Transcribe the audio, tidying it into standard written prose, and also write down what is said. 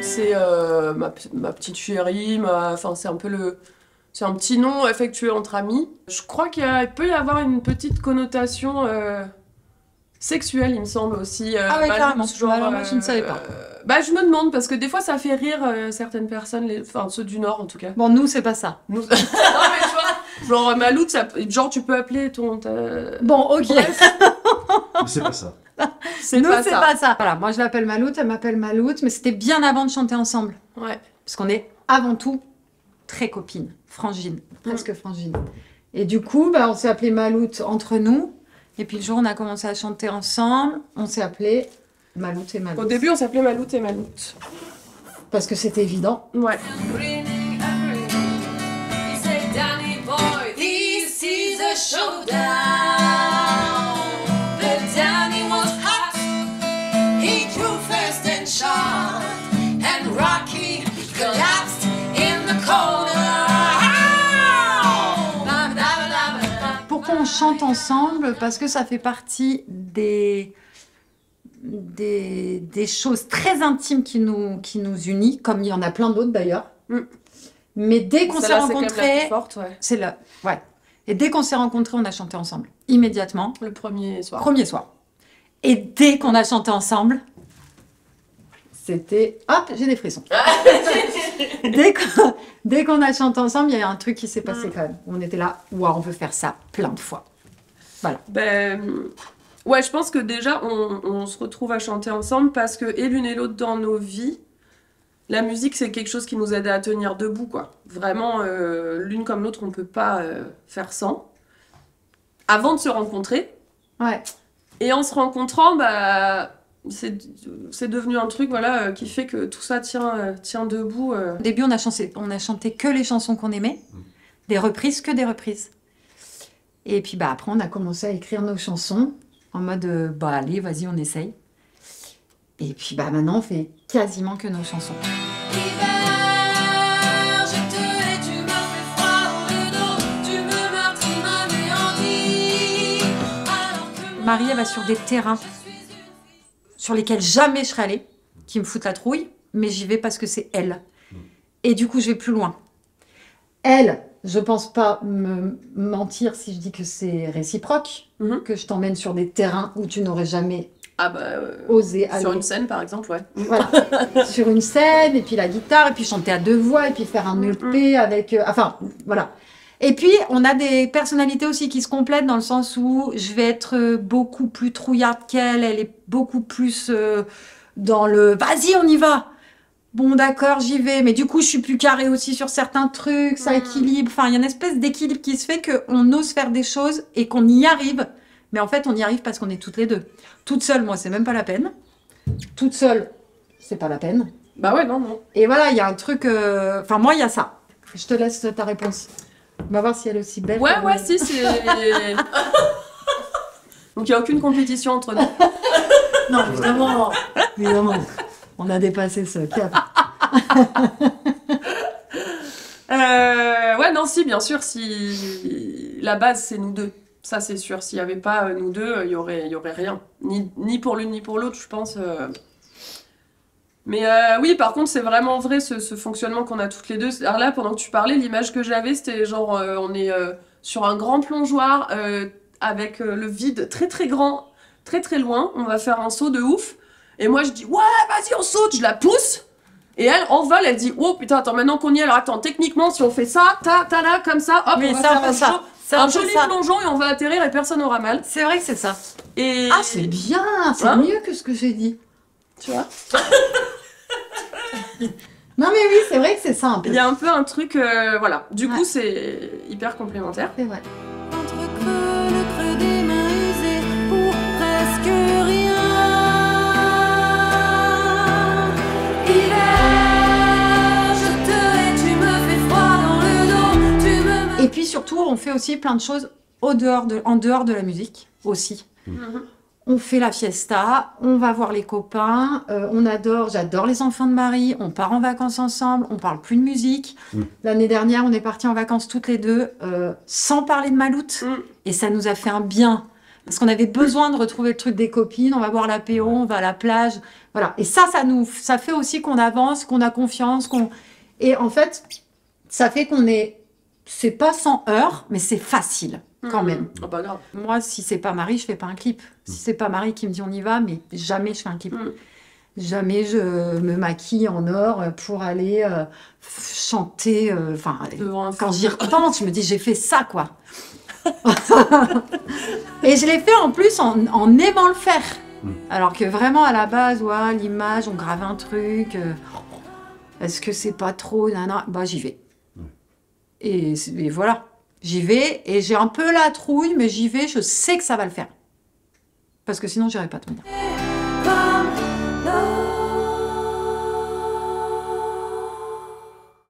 c'est ma petite chérie, enfin c'est un peu c'est un petit nom effectué entre amis. Je crois peut y avoir une petite connotation sexuelle, il me semble aussi. Ah ouais, carrément. Genre, Alors, moi, je ne savais pas. Bah, je me demande, parce que des fois, ça fait rire certaines personnes, enfin, ceux du Nord, en tout cas. Bon, nous, c'est pas ça. Non, mais tu vois, genre, Maloute, genre, tu peux appeler ton... Bon, ok. Bref. Mais c'est pas ça. Nous, c'est pas ça. Voilà, moi, je l'appelle Maloute, elle m'appelle Maloute, mais c'était bien avant de chanter ensemble. Ouais. Parce qu'on est, avant tout, très copines, frangines, presque frangines. Et du coup, bah, on s'est appelé Maloute entre nous. Et puis le jour où on a commencé à chanter ensemble, on s'est appelé Maloute et Maloute. Au début, on s'appelait Maloute et Maloute. Parce que c'était évident. Ouais. Pourquoi on chante ensemble? Parce que ça fait partie des choses très intimes qui nous unissent, comme il y en a plein d'autres d'ailleurs. Mais dès qu'on s'est rencontrés, c'est là, ouais. Et dès qu'on s'est rencontrés, on a chanté ensemble, immédiatement. Le premier soir. Premier soir. Et dès qu'on a chanté ensemble, c'était... Hop, j'ai des frissons. Dès qu'on a chanté ensemble, il y a un truc qui s'est passé quand même. On était là, waouh, on veut faire ça plein de fois. Voilà. Ben... Ouais, je pense que déjà, on se retrouve à chanter ensemble parce que, et l'une et l'autre dans nos vies, la musique, c'est quelque chose qui nous aide à tenir debout, quoi. Vraiment, l'une comme l'autre, on peut pas faire sans. Avant de se rencontrer. Ouais. Et en se rencontrant, bah, c'est devenu un truc, voilà, qui fait que tout ça tient debout. Au début, on a chanté que les chansons qu'on aimait, des reprises, que des reprises. Et puis, bah, après, on a commencé à écrire nos chansons. En mode, bah allez, vas-y, on essaye. Et puis, bah maintenant, on fait quasiment que nos chansons. Marie, elle va sur des terrains sur lesquels jamais je serais allée, qui me foutent la trouille, mais j'y vais parce que c'est elle. Et du coup, je vais plus loin. Elle, je pense pas me mentir si je dis que c'est réciproque, que je t'emmène sur des terrains où tu n'aurais jamais osé aller. Sur une scène, par exemple, ouais. Voilà, sur une scène, et puis la guitare, et puis chanter à deux voix, et puis faire un EP avec... enfin, voilà. Et puis, on a des personnalités aussi qui se complètent dans le sens où je vais être beaucoup plus trouillarde qu'elle, elle est beaucoup plus dans le « vas-y, on y va !» Bon, d'accord, j'y vais, mais du coup, je suis plus carrée aussi sur certains trucs, ça équilibre. Enfin, il y a une espèce d'équilibre qui se fait qu'on ose faire des choses et qu'on y arrive. Mais en fait, on y arrive parce qu'on est toutes les deux. Toute seule, moi, c'est même pas la peine. Toute seule, c'est pas la peine. Bah ouais, non, non. Et voilà, il y a un truc... Enfin, moi, il y a ça. Je te laisse ta réponse. On va voir si elle est aussi belle. Ouais, si, c'est... Donc, il n'y a aucune compétition entre nous. Non, évidemment. Évidemment. On a dépassé ce cap. Ouais, non, si, bien sûr, si la base, c'est nous deux. Ça, c'est sûr. S'il n'y avait pas nous deux, il y aurait rien. Ni pour l'une, ni pour l'autre, je pense. Mais oui, par contre, c'est vraiment vrai, ce fonctionnement qu'on a toutes les deux. Alors là, pendant que tu parlais, l'image que j'avais, c'était genre, on est sur un grand plongeoir avec le vide très, très grand, très, très loin. On va faire un saut de ouf. Et moi, je dis, ouais, vas-y, on saute, je la pousse. Et elle, en vol, elle dit, oh putain, attends, maintenant qu'on y est, alors attends, techniquement, si on fait ça, là, comme ça, hop, oui, on va faire un joli ça. plongeon et on va atterrir et personne n'aura mal. C'est vrai que c'est ça. Et... Ah, c'est bien, c'est mieux que ce que j'ai dit. Tu vois. Non, mais oui, c'est vrai que c'est ça un peu. Il y a un peu un truc, voilà. Du coup, c'est hyper complémentaire. C'est vrai. Entre le creux des mains usées pour presque rien. Et puis surtout, on fait aussi plein de choses en dehors de la musique aussi. On fait la fiesta, on va voir les copains, j'adore les enfants de Marie, on part en vacances ensemble, on parle plus de musique. L'année dernière, on est partis en vacances toutes les deux, sans parler de Maloute. Et ça nous a fait un bien. Parce qu'on avait besoin de retrouver le truc des copines, on va boire l'apéro, on va à la plage, voilà. Et ça fait aussi qu'on avance, qu'on a confiance, et en fait, ça fait c'est pas sans heurts, mais c'est facile, quand même. Oh, pas grave. Moi, si c'est pas Marie, je fais pas un clip. Si c'est pas Marie qui me dit on y va, mais jamais je fais un clip. Jamais je me maquille en or pour aller chanter. Enfin, quand j'y repense, je me dis j'ai fait ça, quoi. Et je l'ai fait en plus en aimant le faire. Alors que vraiment à la base, ouais, l'image, on grave un truc. Est-ce que c'est pas trop nana, bah j'y vais. Et voilà, j'y vais et j'ai un peu la trouille, mais j'y vais, je sais que ça va le faire. Parce que sinon, j'irai pas te dire. Comme